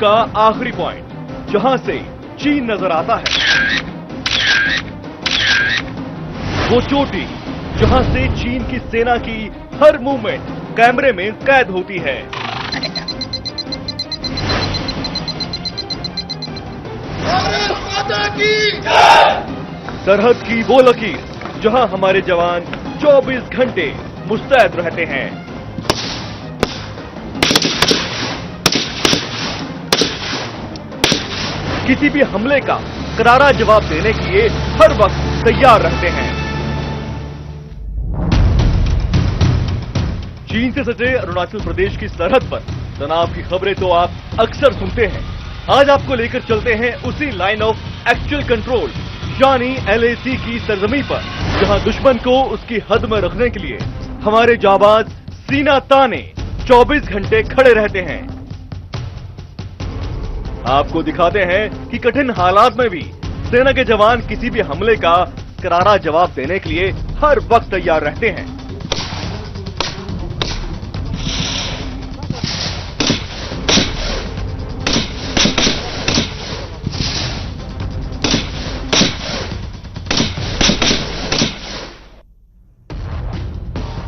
का आखिरी पॉइंट, जहां से चीन नजर आता है, वो चोटी जहां से चीन की सेना की हर मूवमेंट कैमरे में कैद होती है। भारत माता की सरहद की वो लकीर जहां हमारे जवान 24 घंटे मुस्तैद रहते हैं। किसी भी हमले का करारा जवाब देने के लिए हर वक्त तैयार रहते हैं। चीन से सटे अरुणाचल प्रदेश की सरहद पर तनाव की खबरें तो आप अक्सर सुनते हैं। आज आपको लेकर चलते हैं उसी लाइन ऑफ एक्चुअल कंट्रोल यानी LAC की सरजमी पर, जहां दुश्मन को उसकी हद में रखने के लिए हमारे जाबाज सीना ताने 24 घंटे खड़े रहते हैं। आपको दिखाते हैं कि कठिन हालात में भी सेना के जवान किसी भी हमले का करारा जवाब देने के लिए हर वक्त तैयार रहते हैं।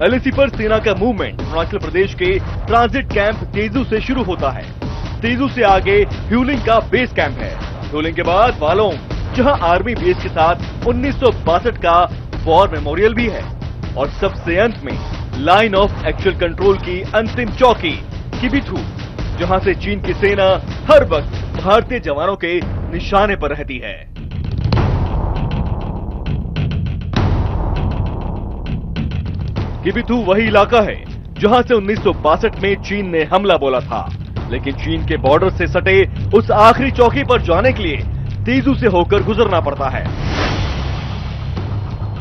LAC पर सेना का मूवमेंट अरुणाचल प्रदेश के ट्रांजिट कैंप तेजू से शुरू होता है। तेजू से आगे ह्यूलिंग का बेस कैंप है। ह्यूलिंग के बाद वालोंग, जहां आर्मी बेस के साथ 1962 का वॉर मेमोरियल भी है, और सबसे अंत में लाइन ऑफ एक्चुअल कंट्रोल की अंतिम चौकी किबिथू, जहां से चीन की सेना हर वक्त भारतीय जवानों के निशाने पर रहती है। किबिथू वही इलाका है जहां से 1962 में चीन ने हमला बोला था, लेकिन चीन के बॉर्डर से सटे उस आखिरी चौकी पर जाने के लिए तेजू से होकर गुजरना पड़ता है।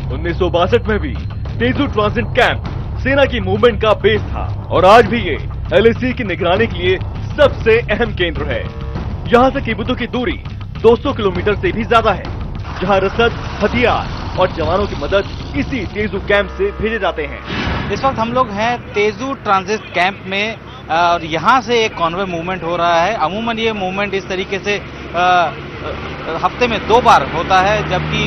1962 में भी तेजू ट्रांजिट कैंप सेना की मूवमेंट का बेस था, और आज भी ये LAC की निगरानी के लिए सबसे अहम केंद्र है। यहां से किबिथू की दूरी 200 किलोमीटर से भी ज्यादा है, जहां रसद, हथियार और जवानों की मदद इसी तेजू कैंप से भेजे जाते हैं। इस वक्त हम लोग हैं तेजू ट्रांजिट कैंप में, और यहाँ से एक कॉन्वे मूवमेंट हो रहा है। अमूमन ये मूवमेंट इस तरीके से हफ्ते में 2 बार होता है, जबकि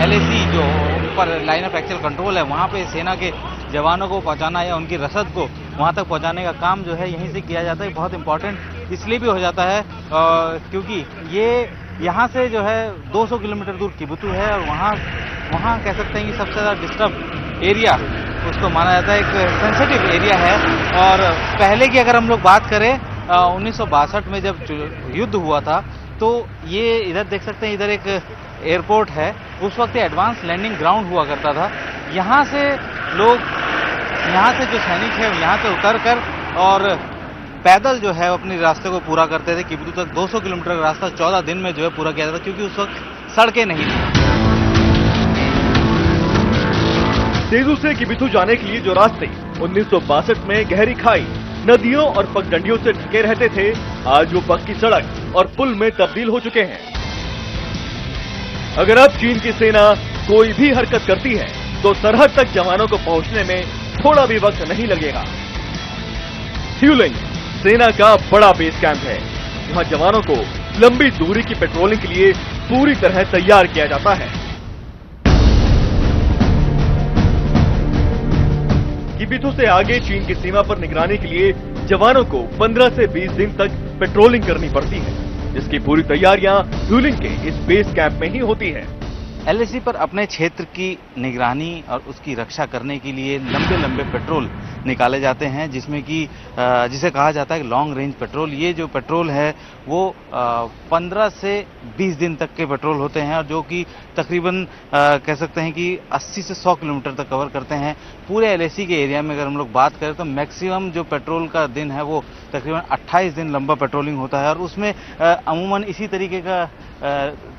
LAC जो ऊपर लाइन ऑफ एक्चुअल कंट्रोल है, वहाँ पे सेना के जवानों को पहुँचाना या उनकी रसद को वहाँ तक पहुँचाने का काम जो है यहीं से किया जाता है। बहुत इंपॉर्टेंट इसलिए भी हो जाता है क्योंकि ये यहाँ से जो है 200 किलोमीटर दूर किबिथू है, और वहाँ कह सकते हैं कि सबसे ज़्यादा डिस्टर्ब एरिया उसको माना जाता है, एक सेंसिटिव एरिया है। और पहले की अगर हम लोग बात करें 1962 में जब युद्ध हुआ था, तो ये इधर देख सकते हैं, इधर एक एयरपोर्ट है। उस वक्त एडवांस लैंडिंग ग्राउंड हुआ करता था। यहाँ से लोग, यहाँ से जो सैनिक है यहाँ से उतर कर और पैदल जो है अपने रास्ते को पूरा करते थे। किबिथू तक 200 किलोमीटर का रास्ता 14 दिन में जो है पूरा किया जाता था, क्योंकि उस वक्त सड़कें नहीं थी। तेजू से किबिथू जाने के लिए जो रास्ते 1962 में गहरी खाई, नदियों और पगडंडियों से ढके रहते थे, आज वो पक्की सड़क और पुल में तब्दील हो चुके हैं। अगर अब चीन की सेना कोई भी हरकत करती है तो सरहद तक जवानों को पहुंचने में थोड़ा भी वक्त नहीं लगेगा। ह्यूलिंग सेना का बड़ा बेस कैंप है, जहां जवानों को लंबी दूरी की पेट्रोलिंग के लिए पूरी तरह तैयार किया जाता है। किबिथू से आगे चीन की सीमा पर निगरानी के लिए जवानों को 15 से 20 दिन तक पेट्रोलिंग करनी पड़ती है, जिसकी पूरी तैयारियां ह्यूलिंग के इस बेस कैंप में ही होती है। LAC पर अपने क्षेत्र की निगरानी और उसकी रक्षा करने के लिए लंबे लंबे पेट्रोल निकाले जाते हैं, जिसमें कि जिसे कहा जाता है लॉन्ग रेंज पेट्रोल। ये जो पेट्रोल है वो 15 से 20 दिन तक के पेट्रोल होते हैं, और जो कि तकरीबन कह सकते हैं कि 80 से 100 किलोमीटर तक कवर करते हैं। पूरे LAC के एरिया में अगर हम लोग बात करें तो मैक्सिमम जो पेट्रोल का दिन है वो तकरीबन 28 दिन लंबा पेट्रोलिंग होता है, और उसमें अमूमन इसी तरीके का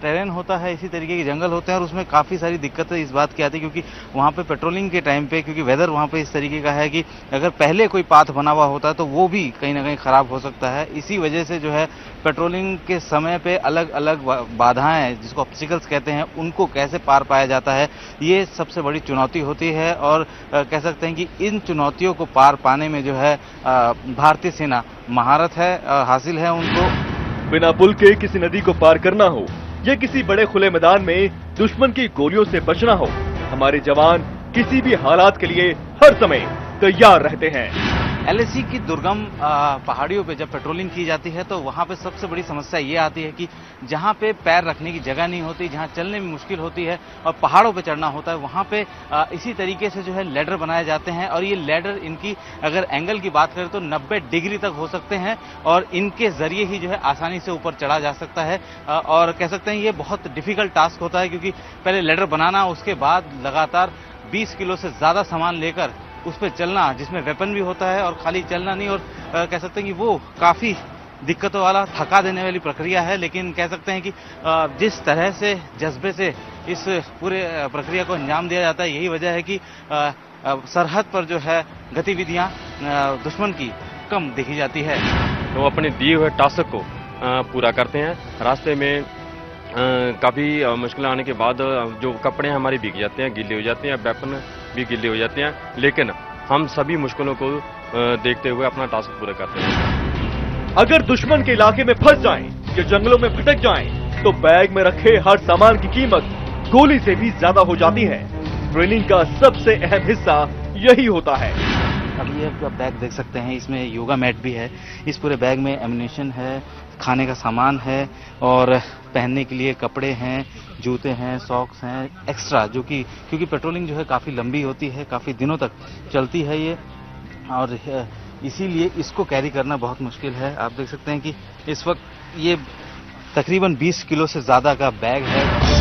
टेरेन होता है, इसी तरीके के जंगल होते हैं, और उसमें काफ़ी सारी दिक्कतें इस बात की आती है, क्योंकि वहाँ पे पेट्रोलिंग के टाइम पे, क्योंकि वेदर वहाँ पे इस तरीके का है कि अगर पहले कोई पाथ बना हुआ होता है तो वो भी कहीं ना कहीं ख़राब हो सकता है। इसी वजह से जो है पेट्रोलिंग के समय पे अलग अलग बाधाएं, जिसको ऑब्स्टिकल्स कहते हैं, उनको कैसे पार पाया जाता है, ये सबसे बड़ी चुनौती होती है। और कह सकते हैं कि इन चुनौतियों को पार पाने में जो है भारतीय सेना महारत है, हासिल है उनको। बिना पुल के किसी नदी को पार करना हो या किसी बड़े खुले मैदान में दुश्मन की गोलियों से बचना हो, हमारे जवान किसी भी हालात के लिए हर समय तैयार रहते हैं। एलएसी की दुर्गम पहाड़ियों पे जब पेट्रोलिंग की जाती है तो वहां पे सबसे बड़ी समस्या ये आती है कि जहां पे पैर रखने की जगह नहीं होती, जहां चलने में मुश्किल होती है और पहाड़ों पे चढ़ना होता है, वहां पे इसी तरीके से जो है लैडर बनाए जाते हैं और ये लैडर इनकी अगर एंगल की बात करें तो 90 डिग्री तक हो सकते हैं और इनके जरिए ही जो है आसानी से ऊपर चढ़ा जा सकता है। और कह सकते हैं ये बहुत डिफिकल्ट टास्क होता है क्योंकि पहले लैडर बनाना, उसके बाद लगातार 20 किलो से ज्यादा सामान लेकर उस पर चलना, जिसमें वेपन भी होता है और खाली चलना नहीं। और कह सकते हैं कि वो काफी दिक्कतों वाला, थका देने वाली प्रक्रिया है। लेकिन कह सकते हैं कि जिस तरह से जज्बे से इस पूरे प्रक्रिया को अंजाम दिया जाता है, यही वजह है कि सरहद पर जो है गतिविधियां दुश्मन की कम देखी जाती है। तो अपने दिए हुए टास्क को पूरा करते हैं। रास्ते में काफ़ी मुश्किल आने के बाद जो कपड़े हमारे भीग जाते हैं, गीले हो जाते हैं, वेपन भी गीले हो जाते हैं, लेकिन हम सभी मुश्किलों को देखते हुए अपना टास्क पूरा करते हैं। अगर दुश्मन के इलाके में फंस जाएं या जंगलों में भटक जाएं, तो बैग में रखे हर सामान की कीमत गोली से भी ज्यादा हो जाती है। ट्रेनिंग का सबसे अहम हिस्सा यही होता है। अभी आप बैग देख सकते हैं, इसमें योगा मैट भी है। इस पूरे बैग में एम्युनिशन है, खाने का सामान है और पहनने के लिए कपड़े हैं, जूते हैं, सॉक्स हैं एक्स्ट्रा, जो कि क्योंकि पेट्रोलिंग जो है काफ़ी लंबी होती है, काफ़ी दिनों तक चलती है ये, और इसीलिए इसको कैरी करना बहुत मुश्किल है। आप देख सकते हैं कि इस वक्त ये तकरीबन 20 किलो से ज़्यादा का बैग है।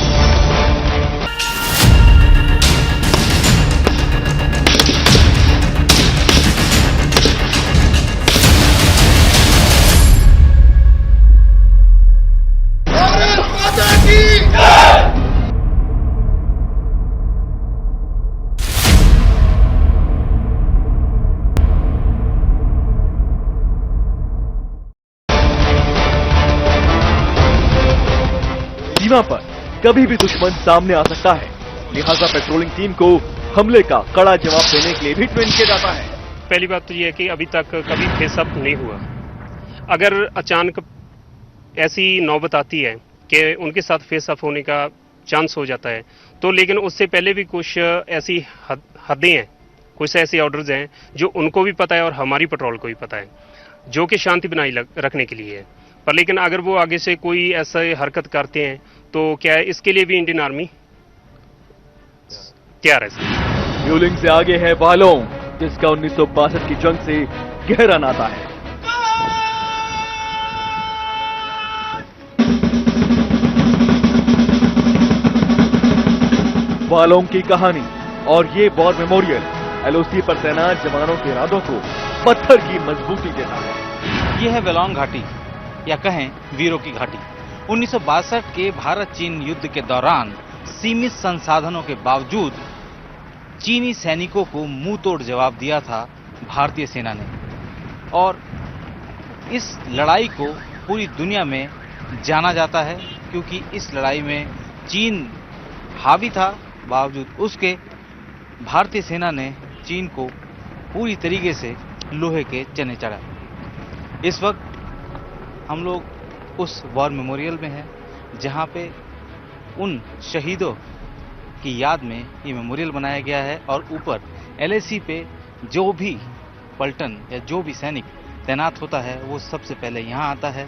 सीमा पर कभी भी दुश्मन सामने आ सकता है, लिहाजा पेट्रोलिंग टीम को हमले का कड़ा जवाब देने के लिए भी ट्रेन किया जाता है। पहली बात तो ये है कि अभी तक कभी फेस अप नहीं हुआ। अगर अचानक ऐसी नौबत आती है कि उनके साथ फेस अप होने का चांस हो जाता है, तो लेकिन उससे पहले भी कुछ ऐसी हदें हैं, कुछ ऐसे ऑर्डर्स हैं जो उनको भी पता है और हमारी पेट्रोल को भी पता है, जो कि शांति बनाए रखने के लिए है। पर लेकिन अगर वो आगे से कोई ऐसा हरकत करते हैं तो क्या है, इसके लिए भी इंडियन आर्मी तैयार है। ह्यूलिंग से आगे है वालोंग, जिसका 1962 की जंग से गहरा नाता है। वालोंग की कहानी और ये वॉर मेमोरियल एलओसी पर तैनात जवानों के इरादों को पत्थर की मजबूती देता है। ये है वेलोंग घाटी या कहें वीरों की घाटी। 1962 के भारत चीन युद्ध के दौरान सीमित संसाधनों के बावजूद चीनी सैनिकों को मुंह तोड़ जवाब दिया था भारतीय सेना ने, और इस लड़ाई को पूरी दुनिया में जाना जाता है क्योंकि इस लड़ाई में चीन हावी था, बावजूद उसके भारतीय सेना ने चीन को पूरी तरीके से लोहे के चने चढ़ा। इस वक्त हम लोग उस वॉर मेमोरियल में हैं जहां पे उन शहीदों की याद में ये मेमोरियल बनाया गया है, और ऊपर एलएसी पे जो भी पलटन या जो भी सैनिक तैनात होता है वो सबसे पहले यहाँ आता है,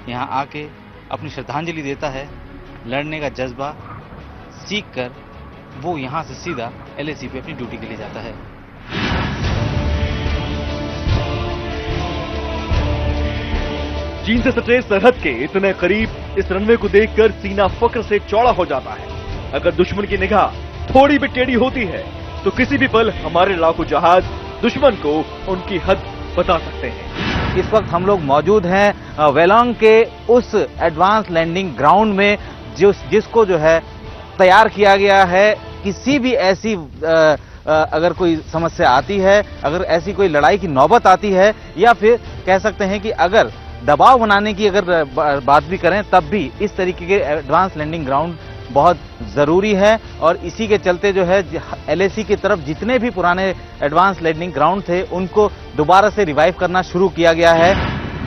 यहाँ आके अपनी श्रद्धांजलि देता है। लड़ने का जज्बा सीख कर वो यहाँ से सीधा एलएसी पे अपनी ड्यूटी के लिए जाता है। चीन से सटे सरहद के इतने करीब इस रनवे को देखकर सीना फक्र से चौड़ा हो जाता है। अगर दुश्मन की निगाह थोड़ी भी टेढ़ी होती है तो किसी भी पल हमारे लड़ाकू जहाज दुश्मन को उनकी हद बता सकते हैं। इस वक्त हम लोग मौजूद हैं वेलोंग के उस एडवांस लैंडिंग ग्राउंड में जिसको जो है तैयार किया गया है। किसी भी ऐसी अगर कोई समस्या आती है, अगर ऐसी कोई लड़ाई की नौबत आती है, या फिर कह सकते हैं कि अगर दबाव बनाने की अगर बात भी करें, तब भी इस तरीके के एडवांस लैंडिंग ग्राउंड बहुत जरूरी है। और इसी के चलते जो है एलएसी की तरफ जितने भी पुराने एडवांस लैंडिंग ग्राउंड थे उनको दोबारा से रिवाइव करना शुरू किया गया है।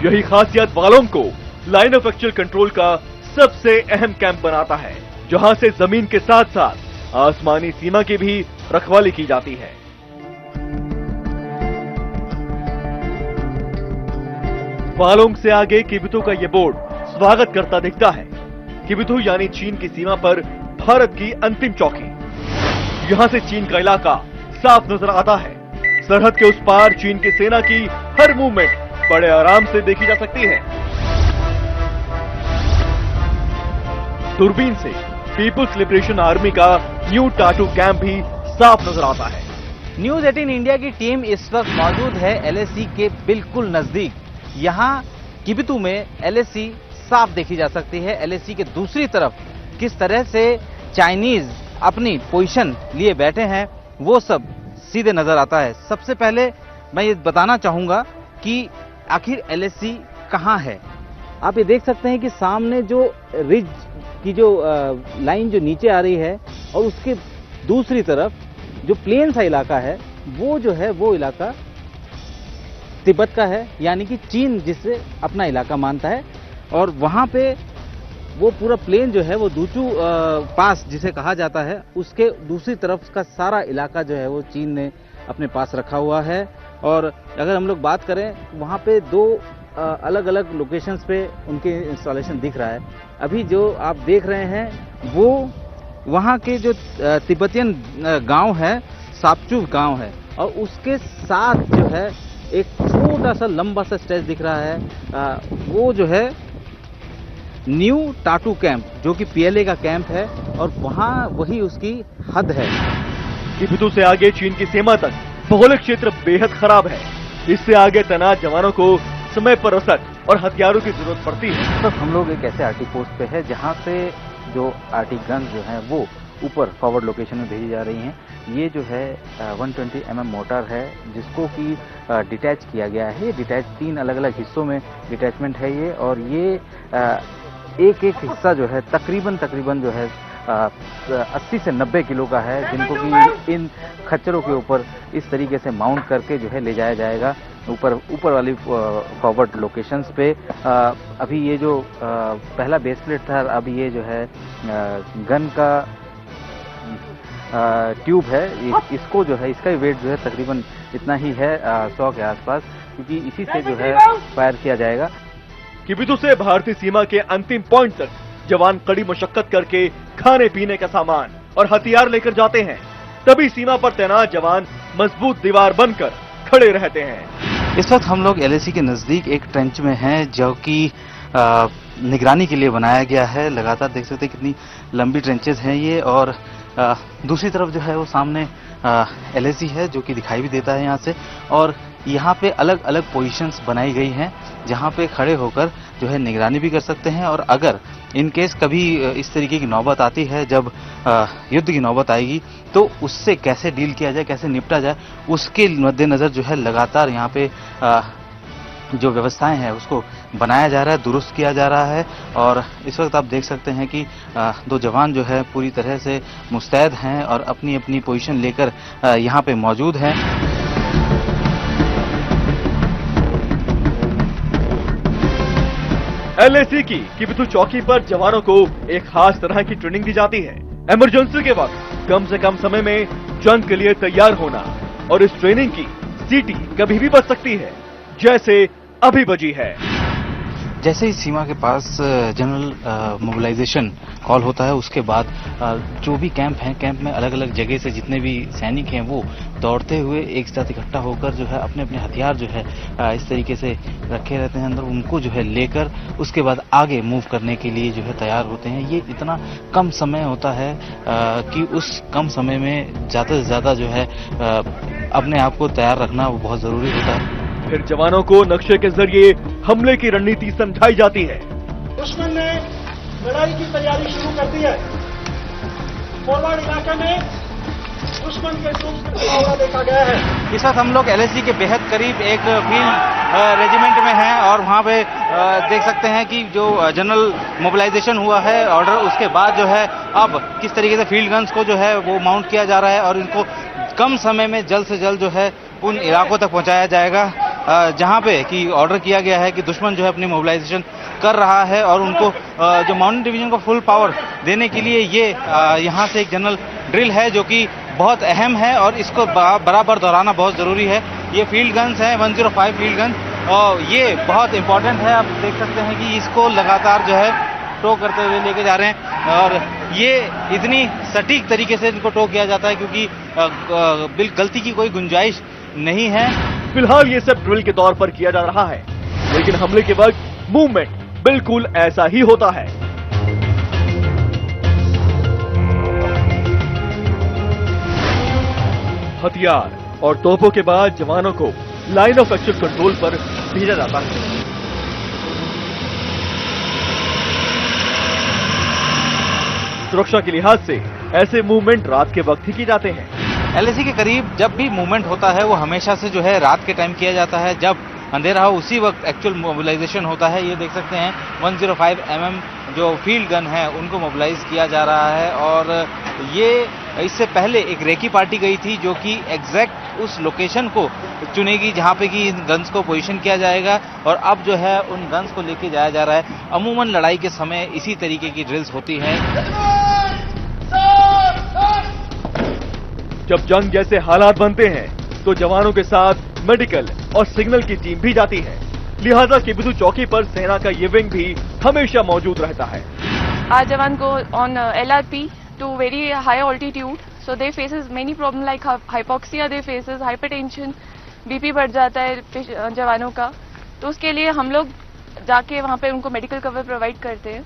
यही खासियत वालों को लाइन ऑफ एक्चुअल कंट्रोल का सबसे अहम कैंप बनाता है, जहां से जमीन के साथ साथ आसमानी सीमा की भी रखवाली की जाती है। पालोंग से आगे किबिथु का ये बोर्ड स्वागत करता दिखता है। किबिथु यानी चीन की सीमा पर भारत की अंतिम चौकी। यहां से चीन का इलाका साफ नजर आता है। सरहद के उस पार चीन की सेना की हर मूवमेंट बड़े आराम से देखी जा सकती है। दूरबीन से पीपुल्स लिबरेशन आर्मी का न्यू टाटू कैंप भी साफ नजर आता है। न्यूज 18 इंडिया की टीम इस वक्त मौजूद है एलएसी के बिल्कुल नजदीक। यहाँ किबिथु में एलएसी साफ देखी जा सकती है। एलएसी के दूसरी तरफ किस तरह से चाइनीज अपनी पोजीशन लिए बैठे हैं वो सब सीधे नजर आता है। सबसे पहले मैं ये बताना चाहूंगा कि आखिर एलएसी कहां है। आप ये देख सकते हैं कि सामने जो रिज की जो लाइन जो नीचे आ रही है और उसके दूसरी तरफ जो प्लेन सा इलाका है वो जो है वो इलाका तिब्बत का है, यानी कि चीन जिससे अपना इलाका मानता है। और वहां पे वो पूरा प्लेन जो है वो दूचू पास जिसे कहा जाता है उसके दूसरी तरफ का सारा इलाका जो है वो चीन ने अपने पास रखा हुआ है। और अगर हम लोग बात करें वहाँ पे दो अलग अलग लोकेशंस पे उनके इंस्टॉलेशन दिख रहा है। अभी जो आप देख रहे हैं वो वहाँ के जो तिब्बतियन गांव है, सापचू गांव है, और उसके साथ जो है एक छोटा सा लंबा सा स्ट्रेच दिख रहा है, वो जो है न्यू टाटू कैंप जो कि पीएलए का कैंप है और वहाँ वही उसकी हद है। किबिथु से आगे चीन की सीमा तक भौगोलिक क्षेत्र बेहद खराब है। इससे आगे तैनात जवानों को समय पर रसद और हथियारों की जरूरत पड़ती है। तो हम लोग एक ऐसे आरटी पोस्ट पे है जहाँ से जो आरटी गन जो है वो ऊपर फॉरवर्ड लोकेशन में भेजी जा रही हैं। ये जो है 120 mm मोटर है जिसको कि डिटैच किया गया है। ये डिटैच 3 अलग अलग हिस्सों में डिटैचमेंट है ये, और ये एक एक हिस्सा जो है तकरीबन जो है 80 से 90 किलो का है, जिनको कि इन खच्चरों के ऊपर इस तरीके से माउंट करके जो है ले जाया जाएगा ऊपर वाली फॉरवर्ड लोकेशंस पे। अभी ये जो पहला बेस प्लेट था, अभी ये जो है गन का ट्यूब है, इसको जो है इसका वेट जो है तकरीबन इतना ही है 100 के आसपास, क्योंकि इसी से जो है फायर किया जाएगा। किबिथु से भारतीय सीमा के अंतिम पॉइंट तक जवान कड़ी मशक्कत करके खाने पीने का सामान और हथियार लेकर जाते हैं। तभी सीमा पर तैनात जवान मजबूत दीवार बनकर खड़े रहते हैं। इस वक्त हम लोग एलएसी के नजदीक एक ट्रेंच में हैं जो कि निगरानी के लिए बनाया गया है। लगातार देख सकते हैं कितनी लंबी ट्रेंचेस हैं ये, और दूसरी तरफ जो है वो सामने एलएसी है जो कि दिखाई भी देता है यहाँ से। और यहाँ पे अलग अलग पोजीशंस बनाई गई हैं जहाँ पे खड़े होकर जो है निगरानी भी कर सकते हैं। और अगर इन केस कभी इस तरीके की नौबत आती है, जब युद्ध की नौबत आएगी, तो उससे कैसे डील किया जाए, कैसे निपटा जाए, उसके मद्देनजर जो है लगातार यहाँ पे जो व्यवस्थाएं हैं उसको बनाया जा रहा है, दुरुस्त किया जा रहा है। और इस वक्त आप देख सकते हैं कि 2 जवान जो है पूरी तरह से मुस्तैद हैं और अपनी अपनी पोजीशन लेकर यहाँ पे मौजूद हैं। एलएसी की किबिथु चौकी पर जवानों को एक खास तरह की ट्रेनिंग दी जाती है। इमरजेंसी के वक्त कम से कम समय में जंग के लिए तैयार होना, और इस ट्रेनिंग की सीटी कभी भी बज सकती है, जैसे अभी बजी है। जैसे ही सीमा के पास जनरल मोबिलाइजेशन कॉल होता है, उसके बाद जो भी कैंप हैं, कैंप में अलग अलग जगह से जितने भी सैनिक हैं वो दौड़ते हुए एक साथ इकट्ठा होकर जो है अपने अपने हथियार जो है इस तरीके से रखे रहते हैं अंदर, उनको जो है लेकर उसके बाद आगे मूव करने के लिए जो है तैयार होते हैं। ये इतना कम समय होता है कि उस कम समय में ज़्यादा से ज़्यादा जो है अपने आप को तैयार रखना वो बहुत ज़रूरी होता है। फिर जवानों को नक्शे के जरिए हमले की रणनीति समझाई जाती है। दुश्मन ने लड़ाई की तैयारी शुरू कर दी है। फॉरवर्ड इलाके में दुश्मन के ट्रूप्स का मुकाबला देखा गया है। इस वक्त हम लोग एलएसी के बेहद करीब एक फील्ड रेजिमेंट में हैं, और वहाँ पे देख सकते हैं कि जो जनरल मोबिलाइजेशन हुआ है ऑर्डर, उसके बाद जो है अब किस तरीके से फील्ड गन्स को जो है वो माउंट किया जा रहा है, और इनको कम समय में जल्द से जल्द जो है उन इलाकों तक पहुंचाया जाएगा जहां पे कि ऑर्डर किया गया है कि दुश्मन जो है अपनी मोबिलाइजेशन कर रहा है और उनको जो माउंटेन डिवीजन को फुल पावर देने के लिए ये यहाँ से एक जनरल ड्रिल है जो कि बहुत अहम है और इसको बराबर दोहराना बहुत ज़रूरी है। ये फील्ड गन्स हैं, 105 फील्ड गन, और ये बहुत इंपॉर्टेंट है। आप देख सकते हैं कि इसको लगातार जो है टो करते हुए लेके जा रहे हैं और ये इतनी सटीक तरीके से इनको टो किया जाता है क्योंकि गलती की कोई गुंजाइश नहीं है। फिलहाल ये सब ड्रिल के तौर पर किया जा रहा है, लेकिन हमले के वक्त मूवमेंट बिल्कुल ऐसा ही होता है। हथियार और तोपों के बाद जवानों को लाइन ऑफ एक्चुअल कंट्रोल पर भेजा जाता है। सुरक्षा के लिहाज से ऐसे मूवमेंट रात के वक्त ही किए जाते हैं। एलएसी के करीब जब भी मूवमेंट होता है वो हमेशा से जो है रात के टाइम किया जाता है, जब अंधेरा हो उसी वक्त एक्चुअल मोबिलाइजेशन होता है। ये देख सकते हैं 105 mm जो फील्ड गन है उनको मोबिलाइज किया जा रहा है और ये इससे पहले एक रेकी पार्टी गई थी जो कि एग्जैक्ट उस लोकेशन को चुनेगी जहां पे कि इन गन्स को पोजीशन किया जाएगा और अब जो है उन गन्स को लेके जाया जा रहा है। अमूमन लड़ाई के समय इसी तरीके की ड्रिल्स होती हैं। जब जंग जैसे हालात बनते हैं तो जवानों के साथ मेडिकल और सिग्नल की टीम भी जाती है, लिहाजा किबिथु चौकी पर सेना का ये विंग भी हमेशा मौजूद रहता है। Our jawan go on LRP to very high altitude, so they faces many problem like hypoxia, they faces hypertension, BP बढ़ जाता है जवानों का, तो उसके लिए हम लोग जाके वहाँ पे उनको मेडिकल कवर प्रोवाइड करते हैं।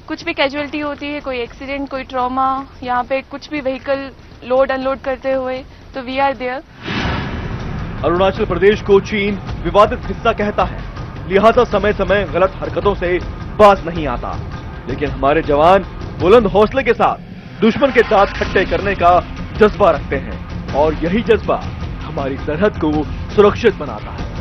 कुछ भी कैजुअलिटी होती है, कोई एक्सीडेंट, कोई ट्रॉमा, यहाँ पे कुछ भी व्हीकल लोड अनलोड करते हुए, तो we are there. Arunachal Pradesh को चीन विवादित हिस्सा कहता है, लिहाजा समय समय गलत हरकतों से बाज नहीं आता, लेकिन हमारे जवान बुलंद हौसले के साथ दुश्मन के दांत खट्टे करने का जज्बा रखते हैं और यही जज्बा हमारी सरहद को सुरक्षित बनाता है।